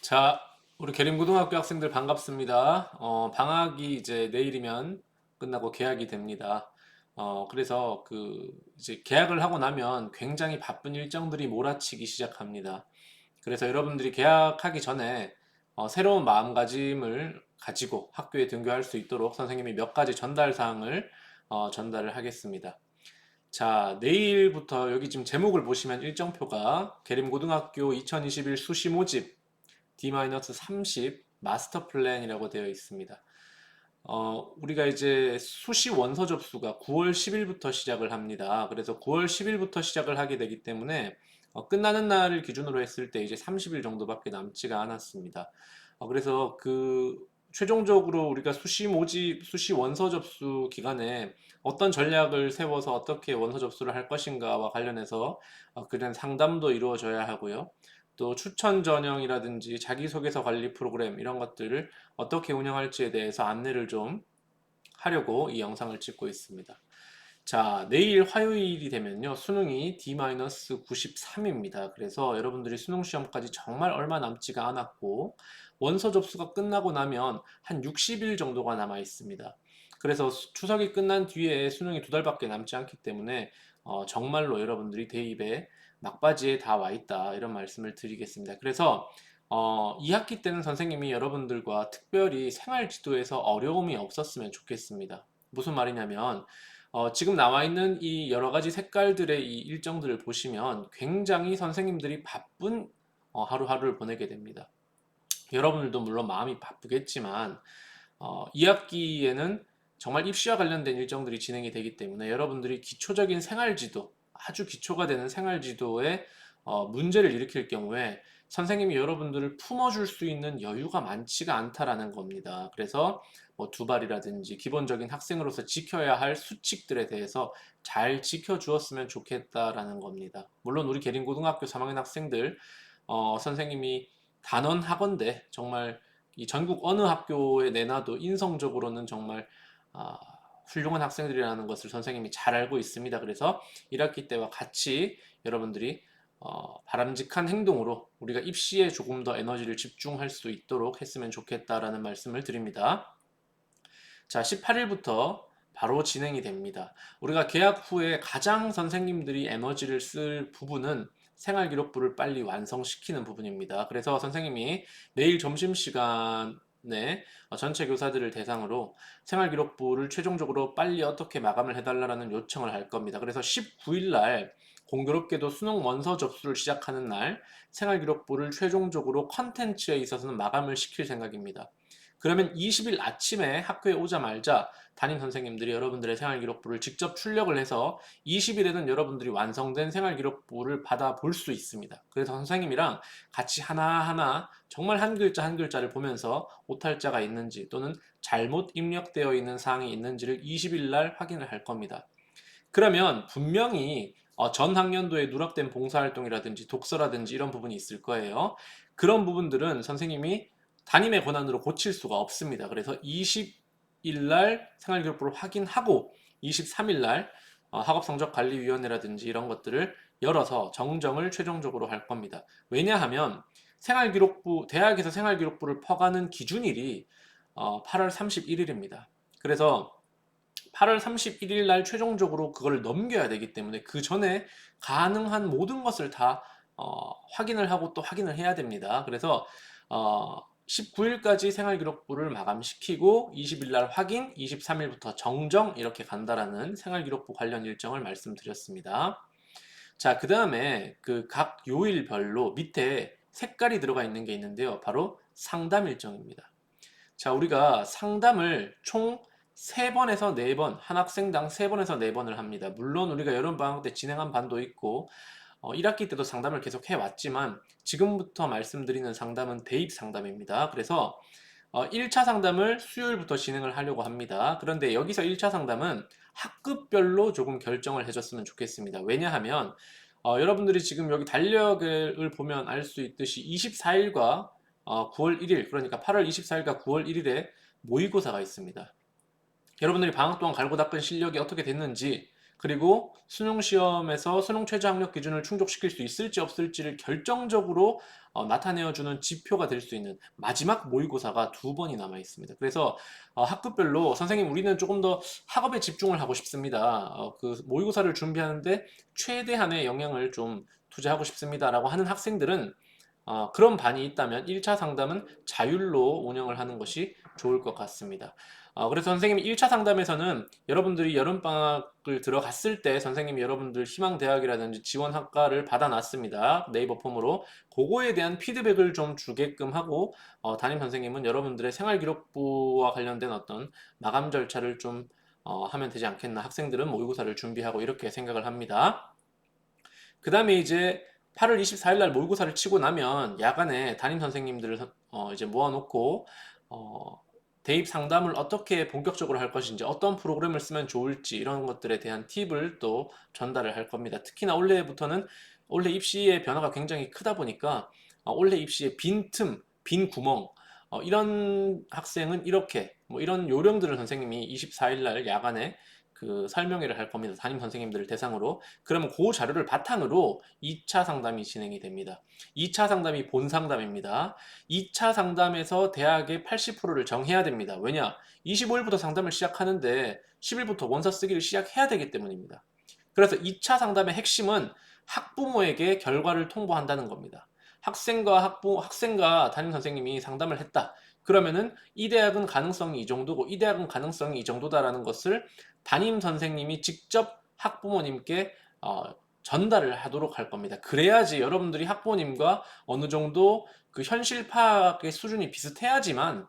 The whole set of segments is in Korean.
자, 우리 계림고등학교 학생들 반갑습니다. 방학이 이제 내일이면 끝나고 개학이 됩니다. 그래서 이제 개학을 하고 나면 굉장히 바쁜 일정들이 몰아치기 시작합니다. 그래서 여러분들이 개학하기 전에 새로운 마음가짐을 가지고 학교에 등교할 수 있도록 선생님이 몇 가지 전달 사항을 전달을 하겠습니다. 자, 내일부터 여기 지금 제목을 보시면 일정표가 계림고등학교 2021 수시 모집 D-30 마스터 플랜이라고 되어 있습니다. 우리가 이제 수시 원서 접수가 9월 10일부터 시작을 합니다. 그래서 9월 10일부터 시작을 하게 되기 때문에 끝나는 날을 기준으로 했을 때 이제 30일 정도밖에 남지가 않았습니다. 그래서 최종적으로 우리가 수시 모집, 수시 원서 접수 기간에 어떤 전략을 세워서 어떻게 원서 접수를 할 것인가와 관련해서 그런 상담도 이루어져야 하고요. 또 추천 전형이라든지 자기소개서 관리 프로그램 이런 것들을 어떻게 운영할지에 대해서 안내를 좀 하려고 이 영상을 찍고 있습니다. 자, 내일 화요일이 되면요. 수능이 D-93입니다. 그래서 여러분들이 수능 시험까지 정말 얼마 남지가 않았고 원서 접수가 끝나고 나면 한 60일 정도가 남아 있습니다. 그래서 추석이 끝난 뒤에 수능이 두 달밖에 남지 않기 때문에 정말로 여러분들이 대입에 막바지에 다 와 있다 이런 말씀을 드리겠습니다. 그래서 2학기 때는 선생님이 여러분들과 특별히 생활 지도에서 어려움이 없었으면 좋겠습니다. 무슨 말이냐면 지금 나와 있는 이 여러 가지 색깔들의 이 일정들을 보시면 굉장히 선생님들이 바쁜 하루하루를 보내게 됩니다. 여러분들도 물론 마음이 바쁘겠지만 2학기에는 정말 입시와 관련된 일정들이 진행이 되기 때문에 여러분들이 기초적인 생활지도, 아주 기초가 되는 생활지도에 문제를 일으킬 경우에 선생님이 여러분들을 품어줄 수 있는 여유가 많지가 않다라는 겁니다. 그래서 뭐 두발이라든지 기본적인 학생으로서 지켜야 할 수칙들에 대해서 잘 지켜주었으면 좋겠다라는 겁니다. 물론 우리 계림고등학교 3학년 학생들 선생님이 단언하건대 정말 이 전국 어느 학교에 내놔도 인성적으로는 정말 아, 훌륭한 학생들이라는 것을 선생님이 잘 알고 있습니다. 그래서 1학기 때와 같이 여러분들이 바람직한 행동으로 우리가 입시에 조금 더 에너지를 집중할 수 있도록 했으면 좋겠다라는 말씀을 드립니다. 자, 18일부터 바로 진행이 됩니다. 우리가 개학 후에 가장 선생님들이 에너지를 쓸 부분은 생활기록부를 빨리 완성시키는 부분입니다. 그래서 선생님이 내일 점심시간에 전체 교사들을 대상으로 생활기록부를 최종적으로 빨리 어떻게 마감을 해달라는 요청을 할 겁니다. 그래서 19일 날 공교롭게도 수능 원서 접수를 시작하는 날 생활기록부를 최종적으로 컨텐츠에 있어서는 마감을 시킬 생각입니다. 그러면 20일 아침에 학교에 오자마자 담임 선생님들이 여러분들의 생활기록부를 직접 출력을 해서 20일에는 여러분들이 완성된 생활기록부를 받아볼 수 있습니다. 그래서 선생님이랑 같이 하나하나 정말 한 글자 한 글자를 보면서 오탈자가 있는지 또는 잘못 입력되어 있는 사항이 있는지를 20일 날 확인을 할 겁니다. 그러면 분명히 전 학년도에 누락된 봉사활동이라든지 독서라든지 이런 부분이 있을 거예요. 그런 부분들은 선생님이 담임의 권한으로 고칠 수가 없습니다. 그래서 20일 날 생활기록부를 확인하고 23일 날 학업성적관리위원회라든지 이런 것들을 열어서 정정을 최종적으로 할 겁니다. 왜냐하면 대학에서 생활기록부를 퍼가는 기준일이 8월 31일입니다. 그래서 8월 31일 날 최종적으로 그걸 넘겨야 되기 때문에 그 전에 가능한 모든 것을 다 확인을 하고 또 확인을 해야 됩니다. 그래서 19일까지 생활기록부를 마감시키고 20일 날 확인, 23일부터 정정 이렇게 간다라는 생활기록부 관련 일정을 말씀드렸습니다. 자, 그 다음에 그 각 요일별로 밑에 색깔이 들어가 있는 게 있는데요. 바로 상담 일정입니다. 자, 우리가 상담을 총 3번에서 4번, 한 학생당 3번에서 4번을 합니다. 물론 우리가 여름방학 때 진행한 반도 있고, 1학기 때도 상담을 계속 해왔지만, 지금부터 말씀드리는 상담은 대입 상담입니다. 그래서 1차 상담을 수요일부터 진행을 하려고 합니다. 그런데 여기서 1차 상담은 학급별로 조금 결정을 해줬으면 좋겠습니다. 왜냐하면 여러분들이 지금 여기 달력을 보면 알 수 있듯이 24일과 9월 1일, 그러니까 8월 24일과 9월 1일에 모의고사가 있습니다. 여러분들이 방학 동안 갈고 닦은 실력이 어떻게 됐는지 그리고 수능 시험에서 수능 최저 학력 기준을 충족시킬 수 있을지 없을지를 결정적으로 나타내어주는 지표가 될 수 있는 마지막 모의고사가 두 번이 남아 있습니다. 그래서 학급별로 선생님 우리는 조금 더 학업에 집중을 하고 싶습니다. 그 모의고사를 준비하는데 최대한의 영향을 좀 투자하고 싶습니다라고 하는 학생들은 그런 반이 있다면 1차 상담은 자율로 운영을 하는 것이 좋을 것 같습니다. 그래서 선생님이 1차 상담에서는 여러분들이 여름방학을 들어갔을 때 선생님이 여러분들 희망대학이라든지 지원학과를 받아놨습니다. 네이버 폼으로. 그거에 대한 피드백을 좀 주게끔 하고 담임 선생님은 여러분들의 생활기록부와 관련된 어떤 마감 절차를 좀 하면 되지 않겠나. 학생들은 모의고사를 준비하고 이렇게 생각을 합니다. 그 다음에 이제 8월 24일 날 모의고사를 치고 나면 야간에 담임 선생님들을 이제 모아놓고 어, 대입 상담을 어떻게 본격적으로 할 것인지 어떤 프로그램을 쓰면 좋을지 이런 것들에 대한 팁을 또 전달을 할 겁니다. 특히나 올해부터는 올해 입시의 변화가 굉장히 크다 보니까 올해 입시의 빈틈, 빈 구멍 이런 학생은 이렇게 뭐 이런 요령들을 선생님이 24일 날 야간에 그 설명회를 할 겁니다. 담임 선생님들을 대상으로. 그러면 그 자료를 바탕으로 2차 상담이 진행이 됩니다. 2차 상담이 본 상담입니다. 2차 상담에서 대학의 80%를 정해야 됩니다. 왜냐? 25일부터 상담을 시작하는데 10일부터 원서 쓰기를 시작해야 되기 때문입니다. 그래서 2차 상담의 핵심은 학부모에게 결과를 통보한다는 겁니다. 학생과 담임 선생님이 상담을 했다. 그러면은 이 대학은 가능성이 이 정도고 이 대학은 가능성이 이 정도다라는 것을 담임 선생님이 직접 학부모님께 전달을 하도록 할 겁니다. 그래야지 여러분들이 학부모님과 어느 정도 그 현실 파악의 수준이 비슷해야지만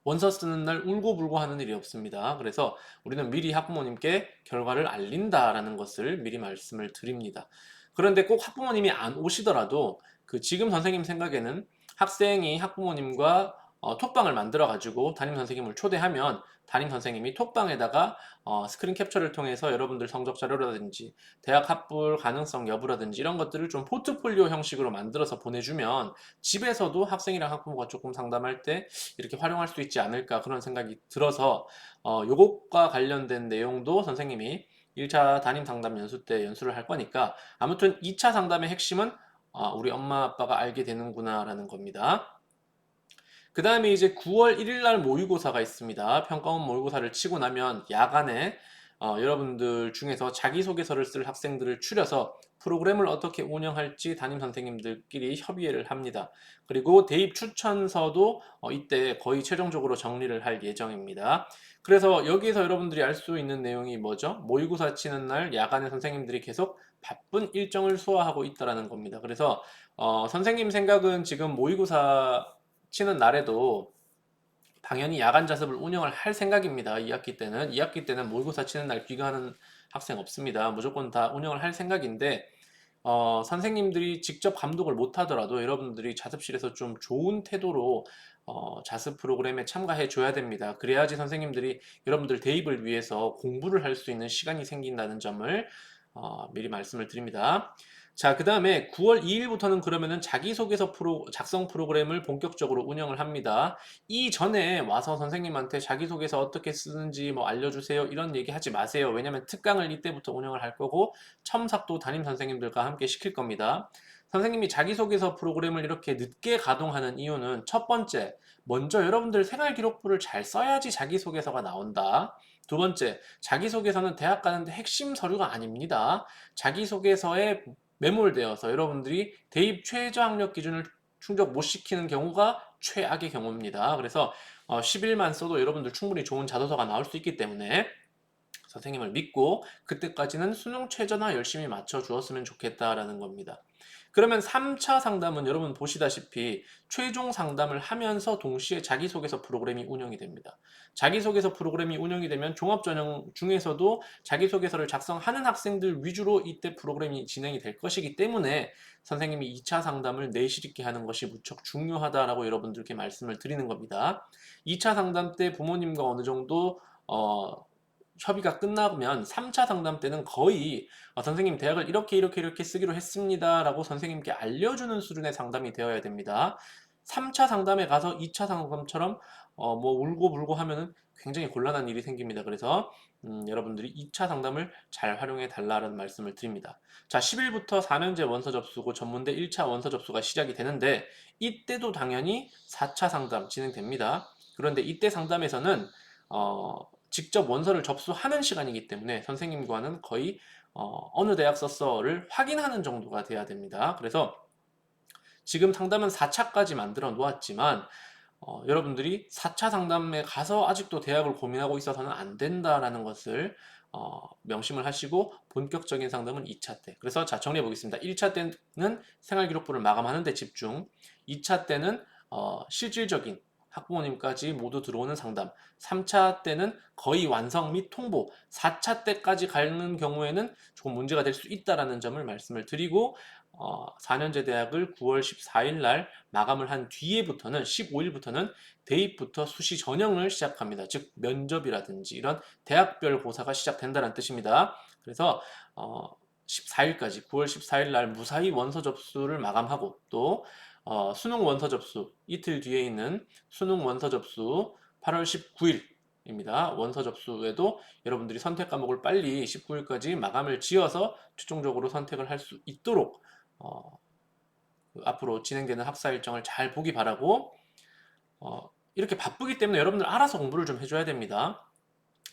원서 쓰는 날 울고불고 하는 일이 없습니다. 그래서 우리는 미리 학부모님께 결과를 알린다라는 것을 미리 말씀을 드립니다. 그런데 꼭 학부모님이 안 오시더라도 그 지금 선생님 생각에는 학생이 학부모님과 톡방을 만들어 가지고 담임 선생님을 초대하면 담임 선생님이 톡방에다가 스크린 캡처를 통해서 여러분들 성적 자료라든지 대학 합불 가능성 여부라든지 이런 것들을 좀 포트폴리오 형식으로 만들어서 보내주면 집에서도 학생이랑 학부모가 조금 상담할 때 이렇게 활용할 수 있지 않을까 그런 생각이 들어서 요것과 관련된 내용도 선생님이 1차 담임 상담 연수 때 연수를 할 거니까 아무튼 2차 상담의 핵심은 우리 엄마 아빠가 알게 되는구나라는 겁니다. 그 다음에 이제 9월 1일 날 모의고사가 있습니다. 평가원 모의고사를 치고 나면 야간에 여러분들 중에서 자기소개서를 쓸 학생들을 추려서 프로그램을 어떻게 운영할지 담임 선생님들끼리 협의를 합니다. 그리고 대입 추천서도 이때 거의 최종적으로 정리를 할 예정입니다. 그래서 여기에서 여러분들이 알 수 있는 내용이 뭐죠? 모의고사 치는 날 야간에 선생님들이 계속 바쁜 일정을 소화하고 있다라는 겁니다. 그래서 선생님 생각은 지금 모의고사 치는 날에도 당연히 야간 자습을 운영을 할 생각입니다. 2학기 때는. 2학기 때는 모의고사 치는 날 귀가하는 학생 없습니다. 무조건 다 운영을 할 생각인데, 선생님들이 직접 감독을 못 하더라도 여러분들이 자습실에서 좀 좋은 태도로 자습 프로그램에 참가해 줘야 됩니다. 그래야지 선생님들이 여러분들 대입을 위해서 공부를 할 수 있는 시간이 생긴다는 점을 미리 말씀을 드립니다. 자, 그 다음에 9월 2일부터는 그러면은 자기소개서 작성 프로그램을 본격적으로 운영을 합니다. 이전에 와서 선생님한테 자기소개서 어떻게 쓰는지 뭐 알려주세요. 이런 얘기 하지 마세요. 왜냐면 특강을 이때부터 운영을 할 거고 첨삭도 담임 선생님들과 함께 시킬 겁니다. 선생님이 자기소개서 프로그램을 이렇게 늦게 가동하는 이유는 첫 번째, 먼저 여러분들 생활기록부를 잘 써야지 자기소개서가 나온다. 두 번째, 자기소개서는 대학 가는데 핵심 서류가 아닙니다. 자기소개서에 매몰되어서 여러분들이 대입 최저 학력 기준을 충족 못 시키는 경우가 최악의 경우입니다. 그래서 10일만 써도 여러분들 충분히 좋은 자소서가 나올 수 있기 때문에 선생님을 믿고 그때까지는 수능 최저나 열심히 맞춰 주었으면 좋겠다라는 겁니다. 그러면 3차 상담은 여러분 보시다시피 최종 상담을 하면서 동시에 자기소개서 프로그램이 운영이 됩니다. 자기소개서 프로그램이 운영이 되면 종합전형 중에서도 자기소개서를 작성하는 학생들 위주로 이때 프로그램이 진행이 될 것이기 때문에 선생님이 2차 상담을 내실 있게 하는 것이 무척 중요하다라고 여러분들께 말씀을 드리는 겁니다. 2차 상담 때 부모님과 어느 정도 협의가 끝나면 3차 상담 때는 거의 선생님 대학을 이렇게 쓰기로 했습니다 라고 선생님께 알려주는 수준의 상담이 되어야 됩니다. 3차 상담에 가서 2차 상담처럼 뭐 울고 불고 하면은 굉장히 곤란한 일이 생깁니다. 그래서 여러분들이 2차 상담을 잘 활용해 달라는 말씀을 드립니다. 자, 10일부터 4년제 원서 접수고 전문대 1차 원서 접수가 시작이 되는데 이때도 당연히 4차 상담 진행됩니다. 그런데 이때 상담에서는 직접 원서를 접수하는 시간이기 때문에 선생님과는 거의 어느 대학 썼어를 확인하는 정도가 돼야 됩니다. 그래서 지금 상담은 4차까지 만들어 놓았지만 여러분들이 4차 상담에 가서 아직도 대학을 고민하고 있어서는 안 된다라는 것을 명심을 하시고 본격적인 상담은 2차 때. 그래서 자, 정리해 보겠습니다. 1차 때는 생활기록부를 마감하는 데 집중, 2차 때는 실질적인 학부모님까지 모두 들어오는 상담, 3차 때는 거의 완성 및 통보, 4차 때까지 가는 경우에는 조금 문제가 될 수 있다라는 점을 말씀을 드리고 4년제 대학을 9월 14일 날 마감을 한 뒤에부터는 15일부터는 대입부터 수시 전형을 시작합니다. 즉 면접이라든지 이런 대학별 고사가 시작된다는 뜻입니다. 그래서 14일까지 9월 14일 날 무사히 원서 접수를 마감하고 또 수능 원서 접수 이틀 뒤에 있는 수능 원서 접수 8월 19일입니다. 원서 접수에도 여러분들이 선택 과목을 빨리 19일까지 마감을 지어서 최종적으로 선택을 할 수 있도록 앞으로 진행되는 학사 일정을 잘 보기 바라고 이렇게 바쁘기 때문에 여러분들 알아서 공부를 좀 해줘야 됩니다.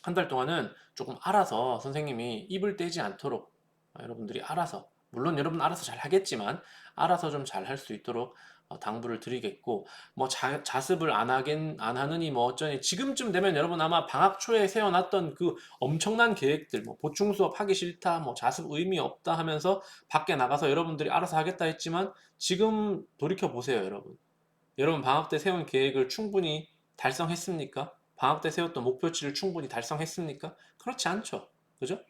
한 달 동안은 조금 알아서 선생님이 입을 떼지 않도록 여러분들이 알아서 물론 여러분 알아서 잘 하겠지만 알아서 좀 잘 할 수 있도록 당부를 드리겠고 뭐 자습을 안 하느니 뭐 어쩌니 지금쯤 되면 여러분 아마 방학 초에 세워놨던 그 엄청난 계획들 뭐 보충 수업 하기 싫다 뭐 자습 의미 없다 하면서 밖에 나가서 여러분들이 알아서 하겠다 했지만 지금 돌이켜 보세요 여러분 방학 때 세운 계획을 충분히 달성했습니까? 방학 때 세웠던 목표치를 충분히 달성했습니까? 그렇지 않죠. 그죠?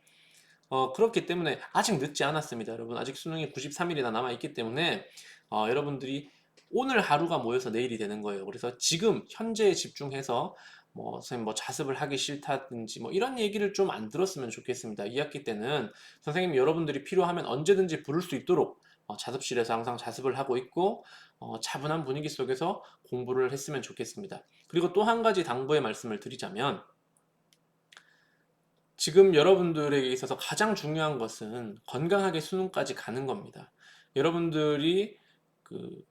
그렇기 때문에 아직 늦지 않았습니다. 여러분 아직 수능이 93일이나 남아있기 때문에 여러분들이 오늘 하루가 모여서 내일이 되는 거예요. 그래서 지금 현재에 집중해서 뭐 선생님 뭐 자습을 하기 싫다든지 뭐 이런 얘기를 좀 안 들었으면 좋겠습니다. 2학기 때는 선생님 여러분들이 필요하면 언제든지 부를 수 있도록 자습실에서 항상 자습을 하고 있고 차분한 분위기 속에서 공부를 했으면 좋겠습니다. 그리고 또 한 가지 당부의 말씀을 드리자면 지금 여러분들에게 있어서 가장 중요한 것은 건강하게 수능까지 가는 겁니다. 여러분들이 그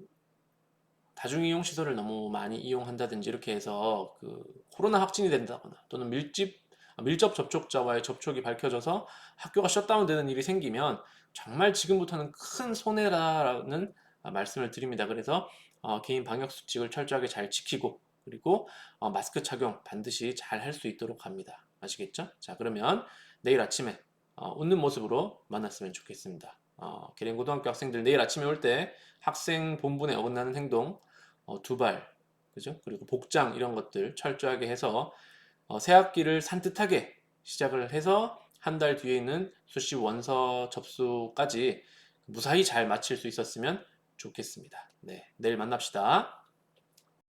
다중이용 시설을 너무 많이 이용한다든지 이렇게 해서 그 코로나 확진이 된다거나 또는 밀접 접촉자와의 접촉이 밝혀져서 학교가 셧다운되는 일이 생기면 정말 지금부터는 큰 손해라는 말씀을 드립니다. 그래서 개인 방역 수칙을 철저하게 잘 지키고 그리고 마스크 착용 반드시 잘 할 수 있도록 합니다. 아시겠죠? 자, 그러면 내일 아침에 웃는 모습으로 만났으면 좋겠습니다. 계량고등학교 학생들 내일 아침에 올 때 학생 본분에 어긋나는 행동, 두발, 그죠? 그리고 복장 이런 것들 철저하게 해서 새 학기를 산뜻하게 시작을 해서 한 달 뒤에 있는 수시 원서 접수까지 무사히 잘 마칠 수 있었으면 좋겠습니다. 네, 내일 만납시다.